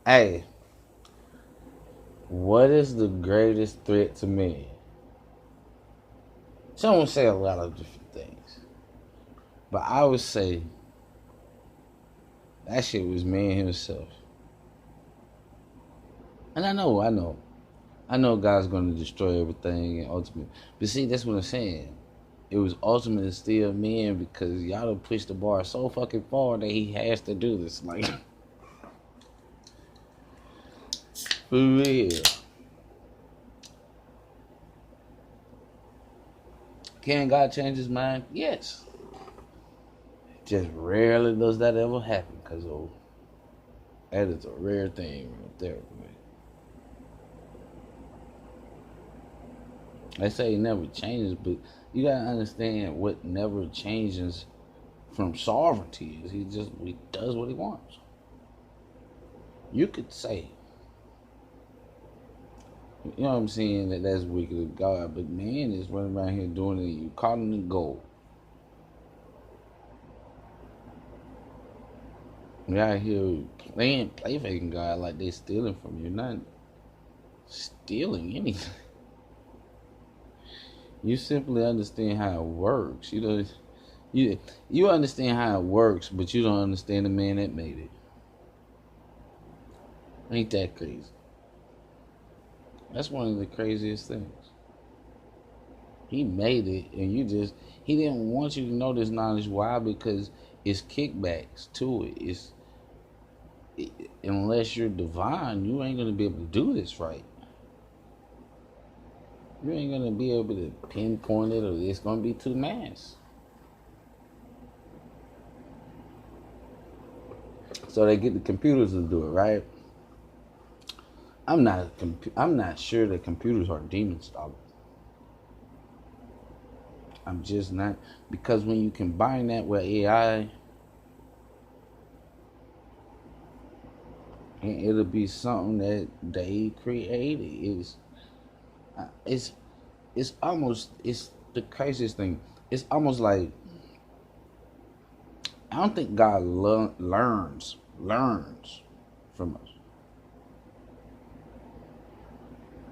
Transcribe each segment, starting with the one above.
Hey, what is the greatest threat to men? Someone say a lot of different things, but I would say that shit was man himself. And I know God's going to destroy everything and ultimately. But see, that's what I'm saying. It was ultimately still men because y'all done pushed the bar so fucking far that he has to do this. Like, for real. Can God change his mind? Yes. Just rarely does that ever happen because that is a rare thing right there. They say it never changes, but you gotta understand what never changes from sovereignty is he does what he wants. You could say, you know what I'm saying, that's wicked of God, but man is running around here doing it. You calling it gold. You out here play faking God like they stealing from you. You're not stealing anything. You simply understand how it works. You understand how it works, but you don't understand the man that made it. Ain't that crazy? That's one of the craziest things. He made it, and he didn't want you to know this knowledge. Why? Because it's kickbacks to it. Unless you're divine, you ain't gonna be able to do this right. You ain't gonna be able to pinpoint it, or it's gonna be too mass. So they get the computers to do it, right? I'm not sure that computers are demon stoppers. I'm just not, because when you combine that with AI, and it'll be something that they created. It's it's the craziest thing. It's almost like I don't think God learns from us.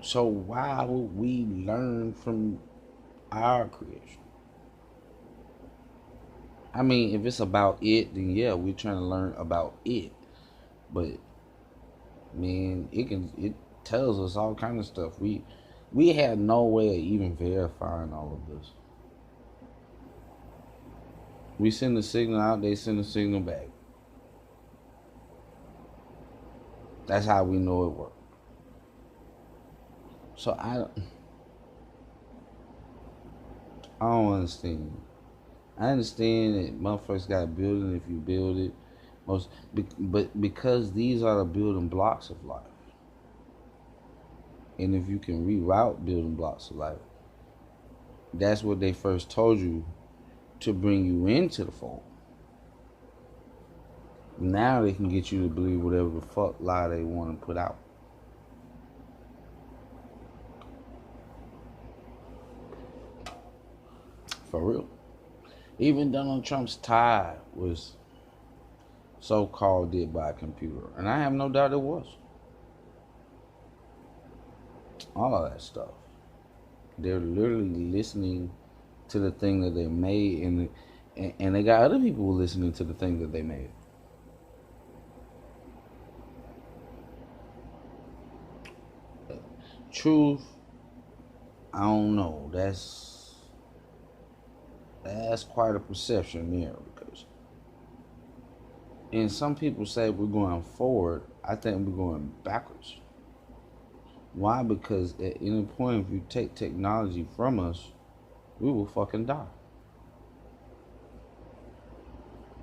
So why would we learn from our creation? I mean, if it's about it, then yeah, we're trying to learn about it. But man, it tells us all kind of stuff. We had no way of even verifying all of this. We send the signal out, they send the signal back. That's how we know it works. So I don't understand. I understand that motherfuckers got to build it if you build it. But because these are the building blocks of life, and if you can reroute building blocks of life, that's what they first told you to bring you into the fold. Now they can get you to believe whatever the fuck lie they want to put out. For real. Even Donald Trump's tie was so-called did by a computer. And I have no doubt it was. All of that stuff. They're literally listening to the thing that they made, and they got other people listening to the thing that they made. Truth, I don't know. That's quite a perception there, because and some people say we're going forward. I think we're going backwards. Why? Because at any point, if you take technology from us, we will fucking die.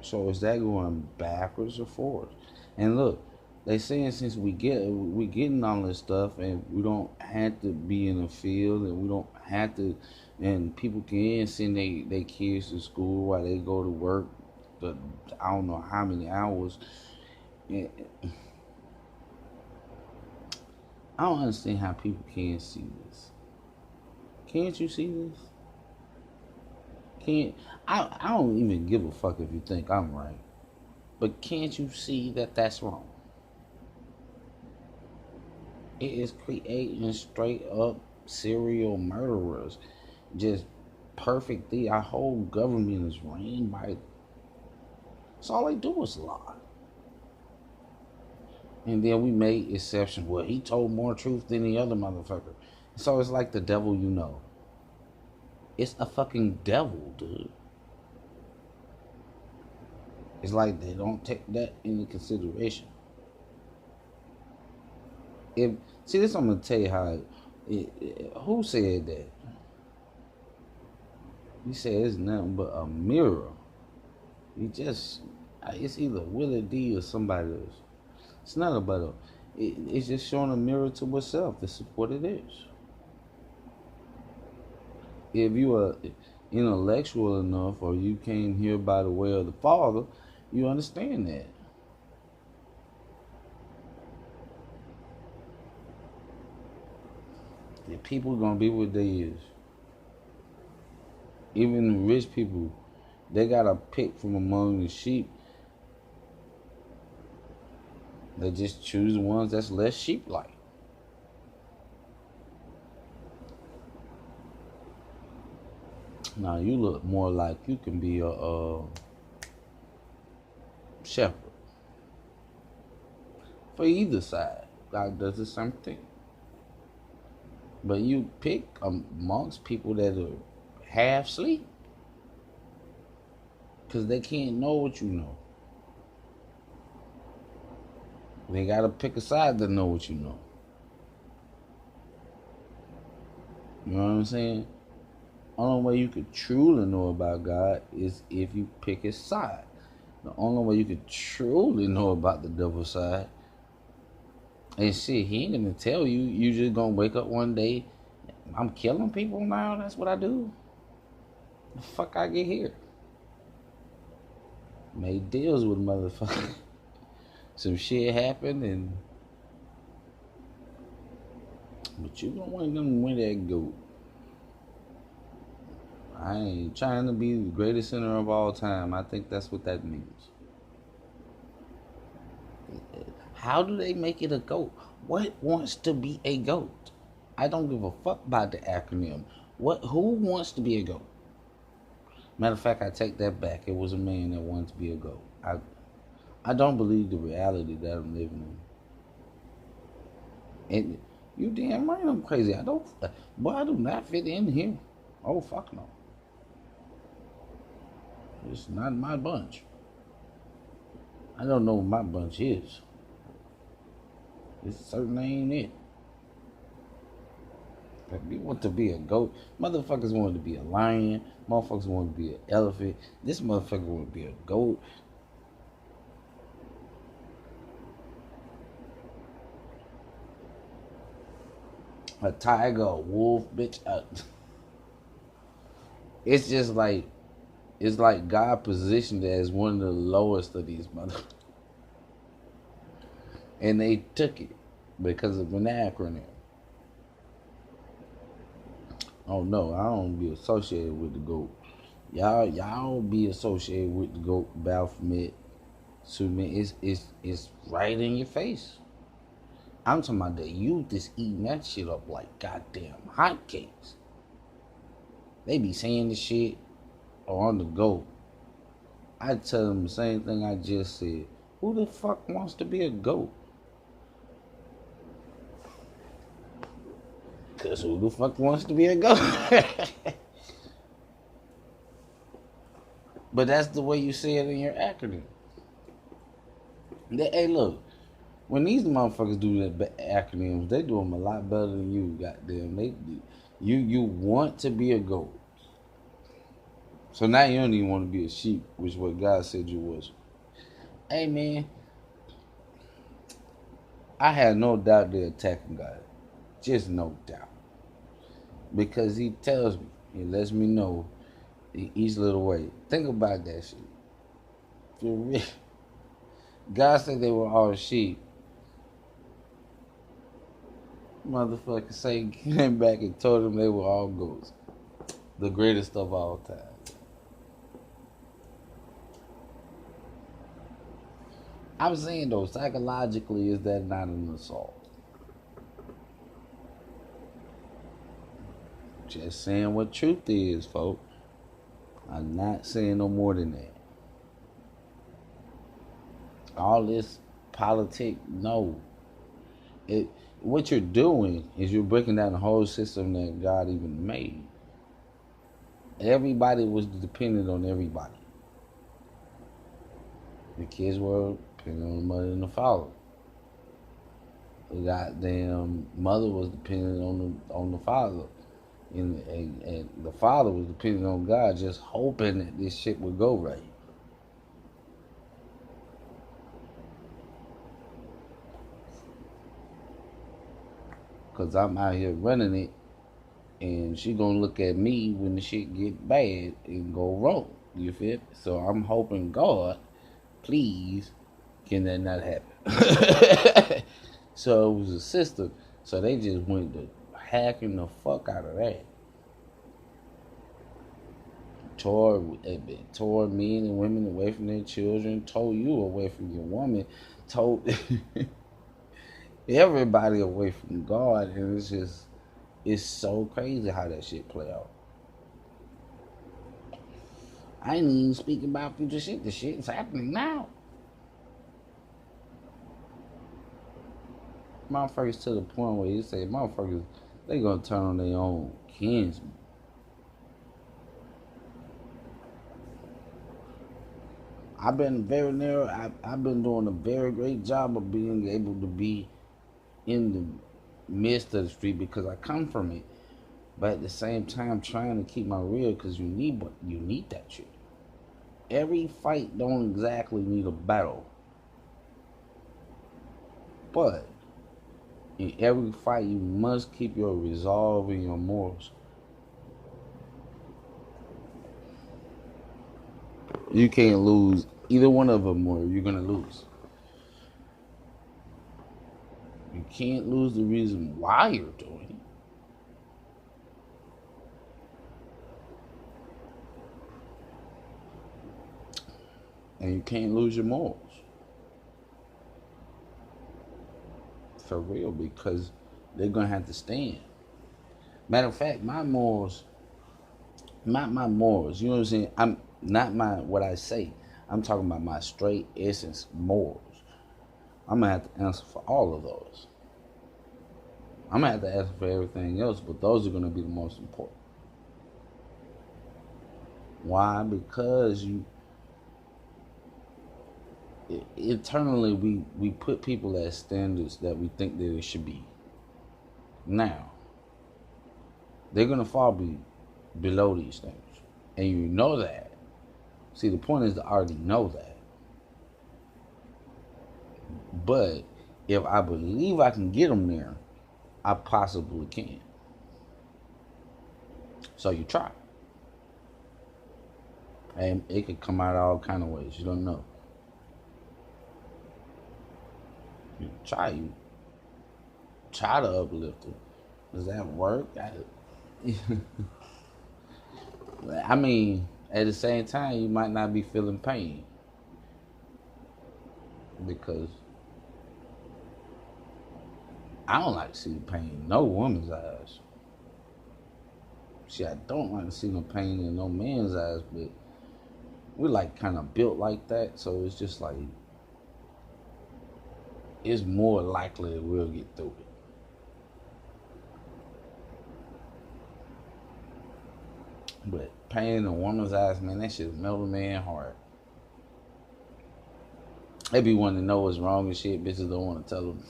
So is that going backwards or forwards? And look, they saying since we getting all this stuff, and we don't have to be in the field, and we don't have to, and people can send they kids to school while they go to work. But I don't know how many hours. And I don't understand how people can't see this. Can't you see this? Can't I don't even give a fuck if you think I'm right. But can't you see that that's wrong? It is creating straight up serial murderers. Just perfectly. Our whole government is ran by. That's all they do is lie. And then we made exceptions. Well, he told more truth than the other motherfucker. So it's like the devil you know. It's a fucking devil, dude. It's like they don't take that into consideration. If see this, I'm gonna tell you how. Who said that? He said it's nothing but a mirror. You just it's either Willie D or somebody else. It's not about a. It's just showing a mirror to itself. This is what it is. If you are intellectual enough, or you came here by the way of the Father, you understand that. The people gonna be what they is. Even the rich people, they gotta pick from among the sheep. They just choose the ones that's less sheep-like. Now you look more like you can be a shepherd. For either side, God does the same thing. But you pick amongst people that are half asleep, because they can't know what you know. They gotta pick a side to know what you know. You know what I'm saying? Only way you could truly know about God is if you pick his side. The only way you could truly know about the devil's side, and shit, he ain't gonna tell you. You just gonna wake up one day, I'm killing people now. That's what I do. The fuck I get here? Made deals with motherfuckers. Some shit happened, and but you don't want them to win that goat. I ain't trying to be the greatest sinner of all time. I think that's what that means. How do they make it a GOAT? What wants to be a GOAT? I don't give a fuck about the acronym. Who wants to be a GOAT? Matter of fact, I take that back. It was a man that wanted to be a GOAT. I don't believe the reality that I'm living in. And you damn right I'm crazy. I do not fit in here. Oh, fuck no. It's not my bunch. I don't know what my bunch is. It certainly ain't it. If you want to be a goat, motherfuckers want to be a lion, motherfuckers want to be an elephant. This motherfucker want to be a goat. A tiger, a wolf, bitch. It's just like, it's like God positioned it as one of the lowest of these motherfuckers. And they took it because of an acronym. Oh no, I don't be associated with the GOAT. Y'all be associated with the GOAT, Baphomet, Suman. It's right in your face. I'm talking about the youth is eating that shit up like goddamn hotcakes. They be saying the shit on the GOAT. I tell them the same thing I just said. Who the fuck wants to be a GOAT? Cause who the fuck wants to be a GOAT? But that's the way you say it in your acronym. Hey, look, when these motherfuckers do the acronyms, they do them a lot better than you. Goddamn, you want to be a GOAT. So now you don't even want to be a sheep, which is what God said you was. Hey man, I had no doubt they're attacking God. Just no doubt. Because he tells me, he lets me know each little way. Think about that shit. For real. God said they were all sheep. Motherfucker Satan came back and told them they were all goats. The greatest of all time. I'm saying though, psychologically, is that not an assault? just saying what truth is, folks. I'm not saying no more than that. All this politic, no. It what you're doing is you're breaking down the whole system that God even made. Everybody was dependent on everybody. The kids were dependent on the mother and the father. The goddamn mother was dependent on the father. And the father was dependent on God, just hoping that this shit would go right. Cause I'm out here running it, and she gonna look at me when the shit get bad and go wrong. You feel me? So I'm hoping God, please, can that not happen? So it was a sister. So they just went to hacking the fuck out of that. Tore men and women away from their children, tore you away from your woman, told everybody away from God, and it's so crazy how that shit play out. I ain't even speaking about future shit. The shit is happening now. Motherfuckers to the point where you say motherfuckers, they gonna turn on their own kinsmen. I've been very narrow. I've been doing a very great job of being able to be in the midst of the street because I come from it. But at the same time, trying to keep my real because you need that shit. Every fight don't exactly need a battle, but in every fight you must keep your resolve and your morals. You can't lose either one of them, or you're gonna lose. You can't lose the reason why you're doing it, and you can't lose your morals. For real, because they're gonna have to stand. Matter of fact, my morals, not my morals. You know what I'm saying? I'm not my what I say. I'm talking about my straight essence morals. I'm gonna have to answer for all of those. I'm gonna have to answer for everything else, but those are gonna be the most important. Why? Because internally we put people as standards that we think that it should be. Now they're gonna fall below these things, and you know that. See, the point is to already know that. But if I believe I can get them there, I possibly can. So you try, and it could come out all kind of ways. You don't know. You try to uplift it. Does that work? I mean, at the same time, you might not be feeling pain because I don't like to see the pain in no woman's eyes. See, I don't like to see no pain in no man's eyes, but we're like kind of built like that, so it's just like it's more likely that we'll get through it. But pain in a woman's eyes, man, that shit melt a man's heart. They be wanting to know what's wrong and shit. Bitches don't want to tell them.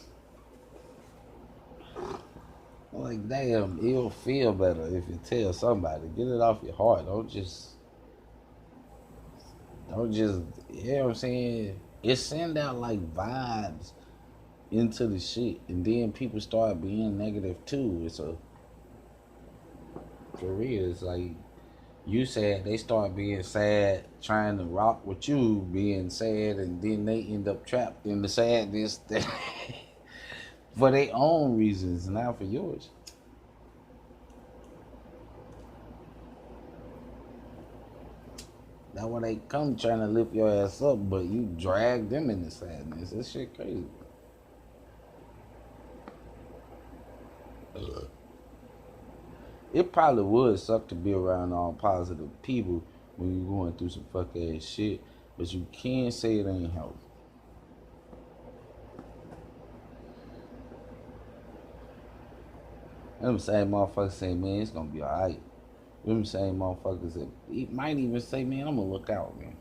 Like, damn, it'll feel better if you tell somebody. Get it off your heart. Don't just, you know what I'm saying? It send out like vibes into the shit, and then people start being negative too. It's for real. It's like you said, they start being sad, trying to rock with you, being sad, and then they end up trapped in the sadness for their own reasons, not for yours. That's why they come trying to lift your ass up, but you drag them into sadness. This shit crazy. It probably would suck to be around all positive people when you're going through some fuck ass shit, but you can't say it ain't healthy. Them same motherfuckers say, man, it's gonna be alright. Them same motherfuckers that might even say, man, I'm gonna look out, man.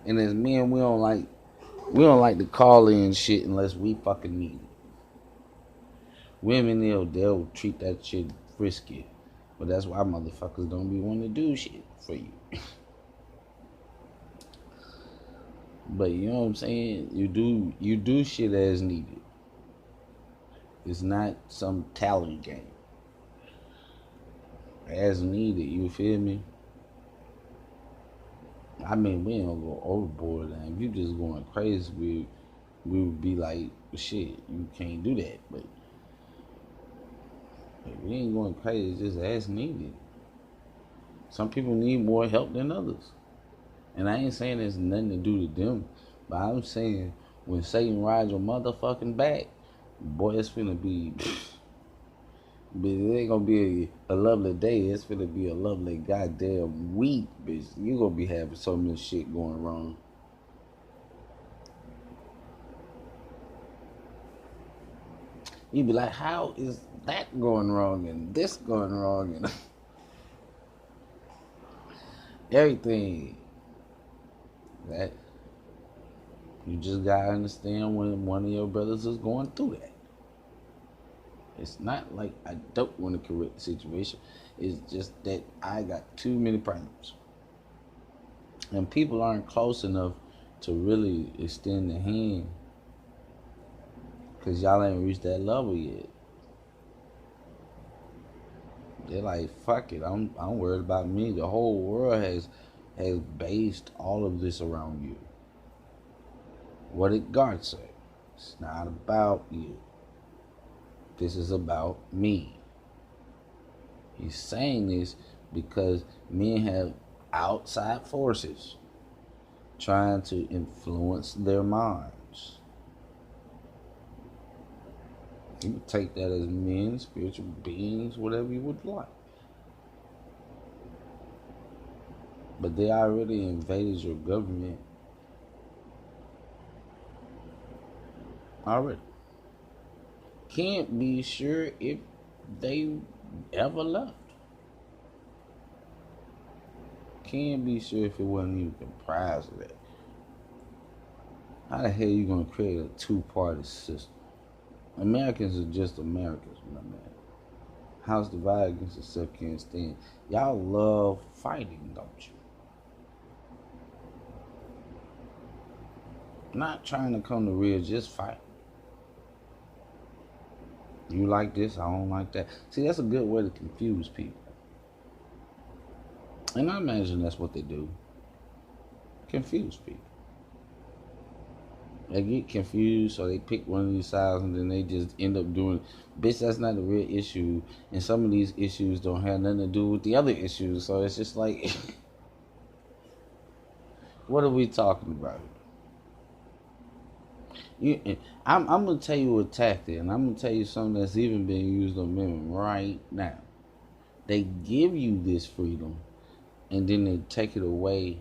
And as men, we don't like to call in shit unless we fucking need it. Women, they'll treat that shit frisky, but that's why motherfuckers don't be wanting to do shit for you. But you know what I'm saying? You do shit as needed. It's not some talent game. As needed, you feel me? I mean, we don't go overboard. And if you just going crazy, we would be like, shit, you can't do that. But if we ain't going crazy, it's just as needed. Some people need more help than others. And I ain't saying there's nothing to do to them, but I'm saying when Satan rides your motherfucking back, boy, it's finna be. But it ain't gonna be a lovely day. It's finna be a lovely goddamn week, bitch. You gonna be having so much shit going wrong. You be like, how is that going wrong and this going wrong and everything? That you just gotta understand when one of your brothers is going through that. It's not like I don't want to correct the situation. It's just that I got too many problems. And people aren't close enough to really extend the hand because y'all ain't reached that level yet. They're like, fuck it, I'm worried about me. The whole world has based all of this around you. What did God say? It's not about you. This is about me. He's saying this because men have outside forces trying to influence their minds. You can take that as men, spiritual beings, whatever you would like. But they already invaded your government. Already. Can't be sure if they ever left. Can't be sure if it wasn't even comprised of that. How the hell you gonna create a two-party system? Americans are just Americans, my man. House divided against itself can't stand. Y'all love fighting, don't you? Not trying to come to real, just fight. You like this, I don't like that. See, that's a good way to confuse people. And I imagine that's what they do. Confuse people. They get confused, so they pick one of these sides, and then they just end up doing. Bitch, that's not the real issue, and some of these issues don't have nothing to do with the other issues. So it's just like, what are we talking about? I'm gonna tell you a tactic, and I'm gonna tell you something that's even being used on women right now. They give you this freedom, and then they take it away,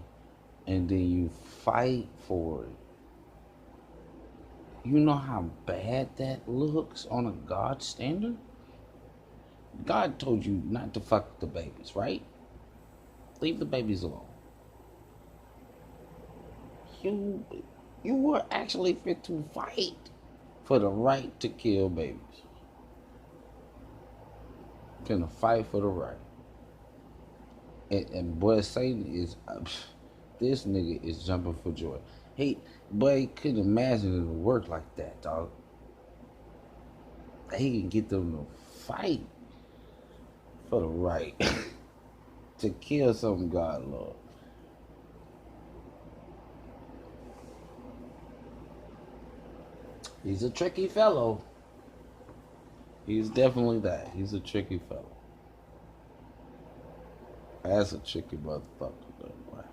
and then you fight for it. You know how bad that looks on a God standard? God told you not to fuck the babies, right? Leave the babies alone. You you were actually fit to fight for the right to kill babies. Finna fight for the right. And boy, Satan is this nigga is jumping for joy. He boy couldn't imagine it would work like that, dog. He can get them to fight for the right to kill something God loves. He's a tricky fellow. He's definitely that. He's a tricky fellow. That's a tricky motherfucker, though, boy.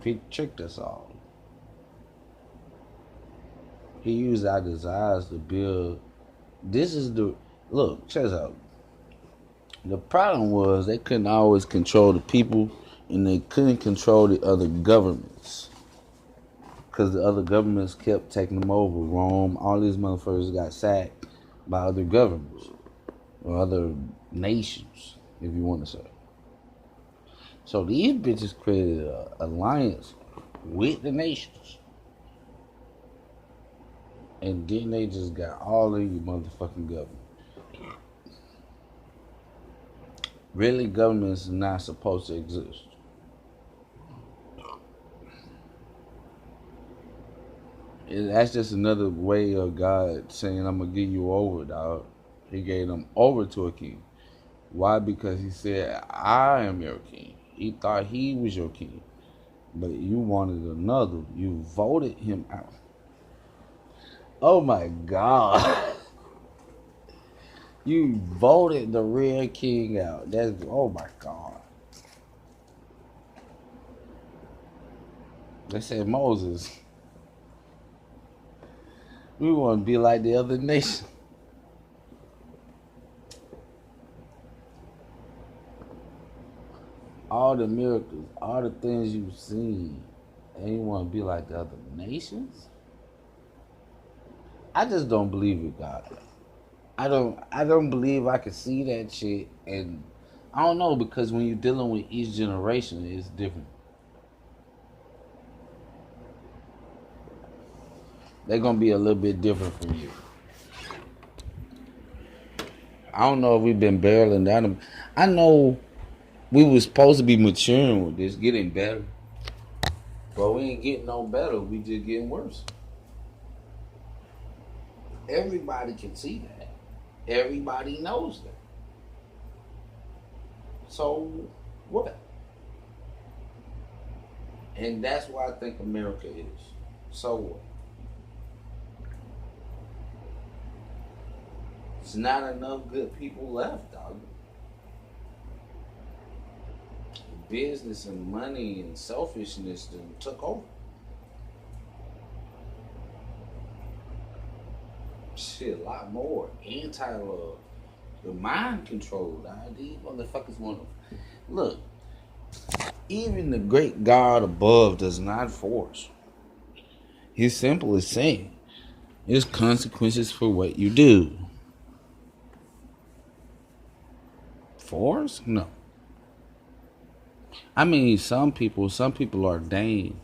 He tricked us all. He used our desires to build This is the look. Check this out. The problem was they couldn't always control the people, and they couldn't control the other governments because the other governments kept taking them over. Rome, all these motherfuckers got sacked by other governments or other nations, if you want to say. So these bitches created an alliance with the nations. And then they just got all of you motherfucking government. Really, government is not supposed to exist. That's just another way of God saying, I'm going to give you over, dog. He gave them over to a king. Why? Because he said, I am your king. He thought he was your king. But you wanted another. You voted him out. Oh my God. You voted the real king out. That's, oh my God. They said, Moses, we want to be like the other nation. All the miracles, all the things you've seen, and you want to be like the other nations? I just don't believe it, God. I don't believe I can see that shit, and I don't know, because when you're dealing with each generation, it's different. They're gonna be a little bit different from you. I don't know if we've been barreling down them. I know we was supposed to be maturing with this, getting better, but we ain't getting no better. We just getting worse. Everybody can see that. Everybody knows that. So what? And that's why I think America is. So what? It's not enough good people left, dog. Business and money and selfishness then took over. Shit, a lot more. Anti-love. The mind control, dog. These motherfuckers want to... Look, even the great God above does not force. He's simply saying, there's consequences for what you do. Force? No. I mean, some people are ordained.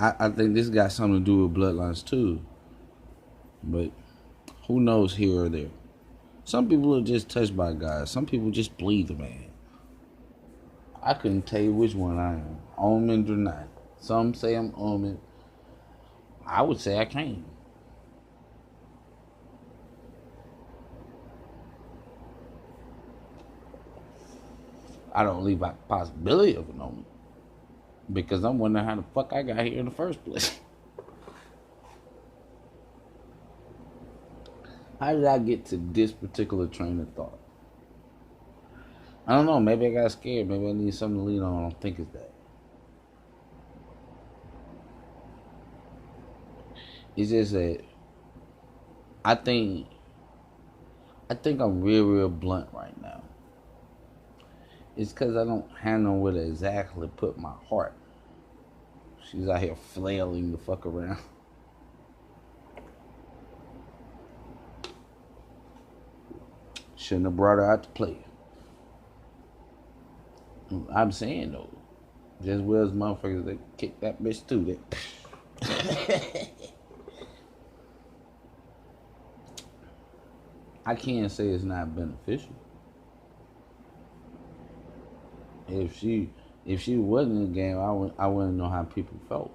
I think this got something to do with bloodlines too. But who knows here or there. Some people are just touched by God. Some people just bleed the man. I couldn't tell you which one I am. Omen or not. Some say I'm omen. I would say I can't. I don't leave out the possibility of an omen. Because I'm wondering how the fuck I got here in the first place. How did I get to this particular train of thought? I don't know. Maybe I got scared. Maybe I need something to lean on. I don't think it's that. It's just that I think I'm real blunt right now. It's because I don't have nowhere to exactly put my heart. She's out here flailing the fuck around. Shouldn't have brought her out to play. I'm saying though, just well as motherfuckers that kick that bitch too. That I can't say it's not beneficial. If she wasn't in the game, I wouldn't know how people felt.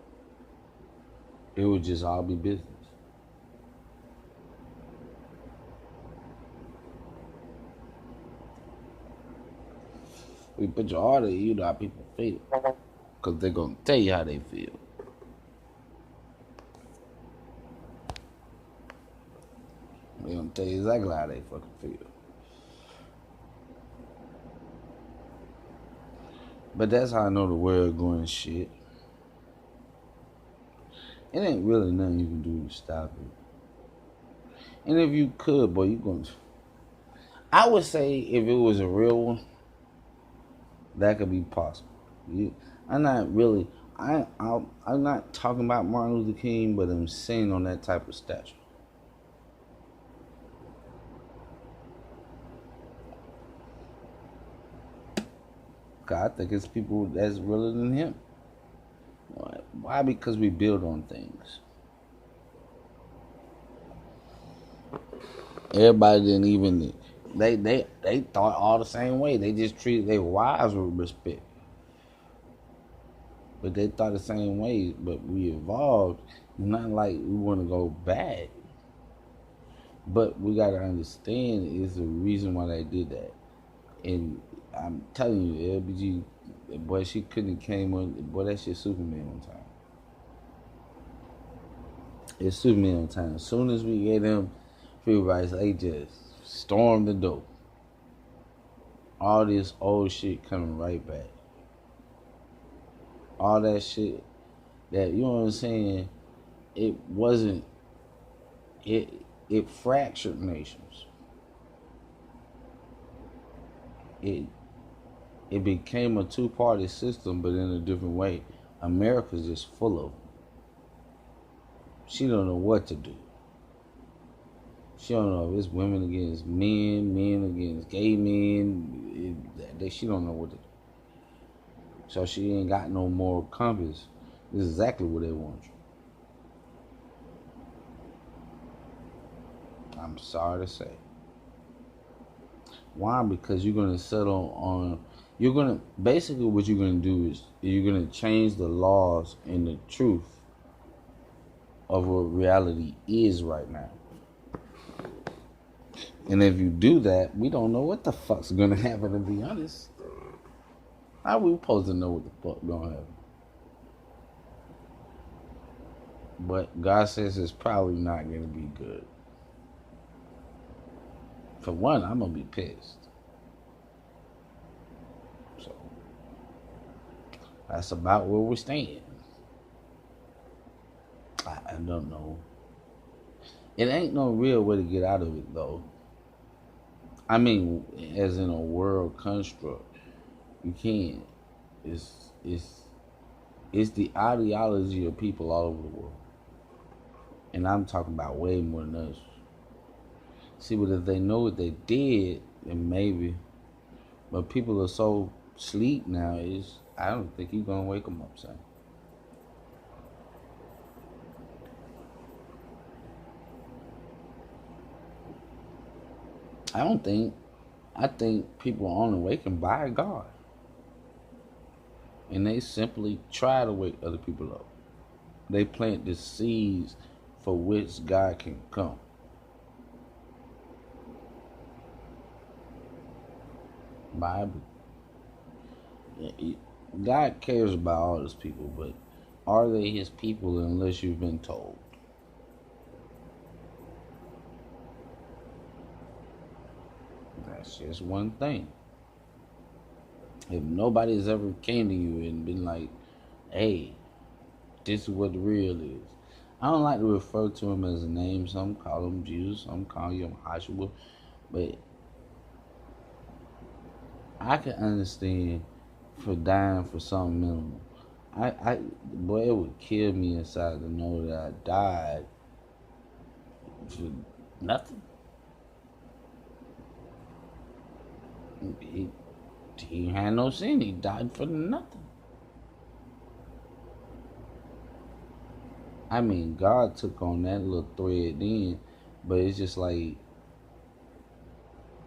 It would just all be business. We put your heart in, you know how people feel, because they're gonna tell you how they feel. They're gonna tell you exactly how they fucking feel. But that's how I know the world going shit. It ain't really nothing you can do to stop it. And if you could, boy, you gonna. I would say if it was a real one, that could be possible. I'm not really. I'm not talking about Martin Luther King, but I'm saying on that type of stature. Cause I think it's people that's realer than him. Why? Because we build on things. Everybody didn't even. They thought all the same way. They just treated their wives with respect. But they thought the same way. But we evolved. Not like we want to go back. But we gotta understand is the reason why they did that. And I'm telling you, LBG, boy, she couldn't have came on. Boy, that shit Superman on time. It's Superman on time. As soon as we get them free rights, they just stormed the door. All this old shit coming right back. All that shit that, you know what I'm saying, it wasn't, it fractured nations. It became a two-party system, but in a different way. America's just full of them. She don't know what to do. She don't know if it's women against men, men against gay men. She don't know what to do. So she ain't got no moral compass. This is exactly what they want you. I'm sorry to say. Why? Because you're gonna settle on. Basically what you're gonna do is you're gonna change the laws and the truth of what reality is right now. And if you do that, we don't know what the fuck's gonna happen, to be honest. How are we supposed to know what the fuck gonna happen? But God says it's probably not gonna be good. For one, I'm gonna be pissed. So that's about where we're staying. I don't know. It ain't no real way to get out of it though. I mean, as in a world construct, you can't. It's the ideology of people all over the world, and I'm talking about way more than us. See, but if they know what they did, then maybe. But people are so sleep now. I don't think you're gonna wake them up, son. I think people are only awakened by God. And they simply try to wake other people up. They plant the seeds for which God can come. Bible. God cares about all his people, but are they his people unless you've been told? That's just one thing. If nobody's ever came to you and been like, hey, this is what the real is. I don't like to refer to him as a name. Some call him Jesus. Some call him Joshua. But I can understand for dying for something minimal. Boy, it would kill me inside to know that I died for nothing. He had no sin. He died for nothing. I mean, God took on that little thread then, but it's just like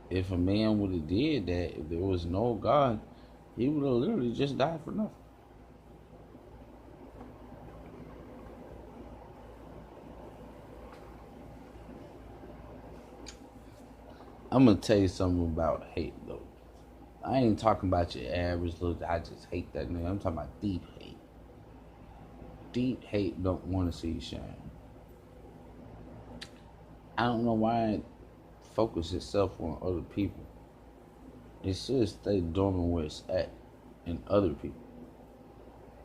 if a man would have did that, if there was no God, he would have literally just died for nothing. I'm gonna tell you something about hate though. I ain't talking about your average look. I just hate that nigga. I'm talking about deep hate. Deep hate don't want to see you shine. I don't know why it focus itself on other people. It should stay dormant where it's at in other people.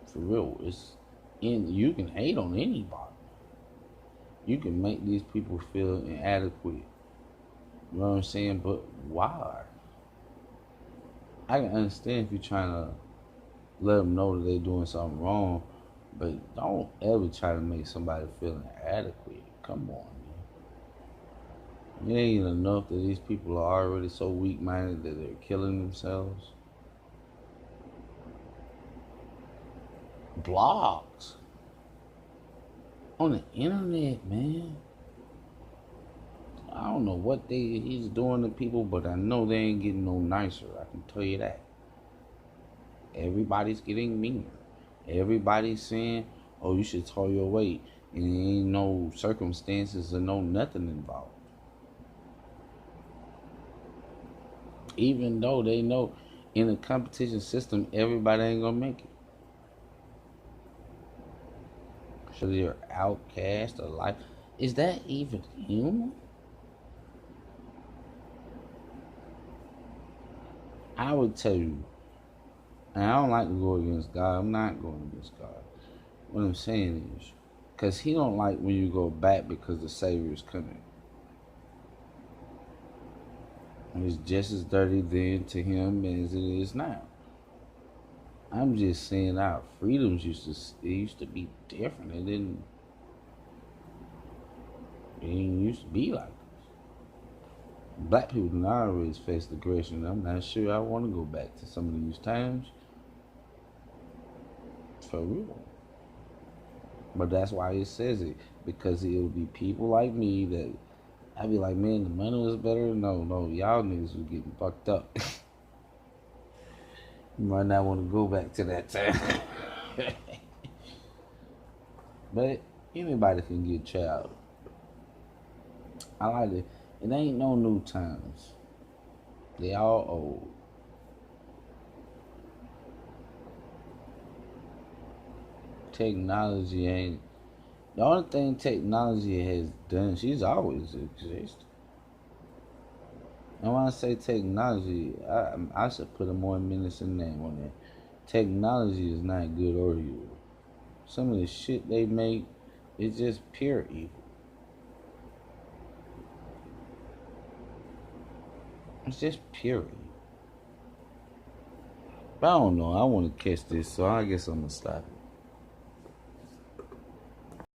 For real, you can hate on anybody. You can make these people feel inadequate. You know what I'm saying? But why? I can understand if you're trying to let them know that they're doing something wrong, but don't ever try to make somebody feel inadequate. Come on, man. It ain't enough that these people are already so weak minded that they're killing themselves. Blogs on the internet, man. I don't know what he's doing to people, but I know they ain't getting no nicer. I can tell you that. Everybody's getting meaner. Everybody's saying, "Oh, you should throw your weight," and there ain't no circumstances or no nothing involved. Even though they know in a competition system, everybody ain't gonna make it. So they're outcast or life. Is that even human? I would tell you, and I don't like to go against God. I'm not going against God. What I'm saying is, because he don't like when you go back because the Savior is coming. And it's just as dirty then to him as it is now. I'm just saying our freedoms used to be different. It didn't used to be like this. Black people now always face aggression. I'm not sure I want to go back to some of these times. For real. But that's why it says it. Because it'll be people like me that I'd be like, man, the money was better. No, y'all niggas was getting fucked up. You might not want to go back to that time. But anybody can get child. I like it. It ain't no new times. They all old. Technology ain't. The only thing technology has done, she's always existed. And when I say technology, I should put a more menacing name on it. Technology is not good or evil. Some of the shit they make is just pure evil. It's just pure evil. But I don't know. I want to catch this, so I guess I'm gonna stop it.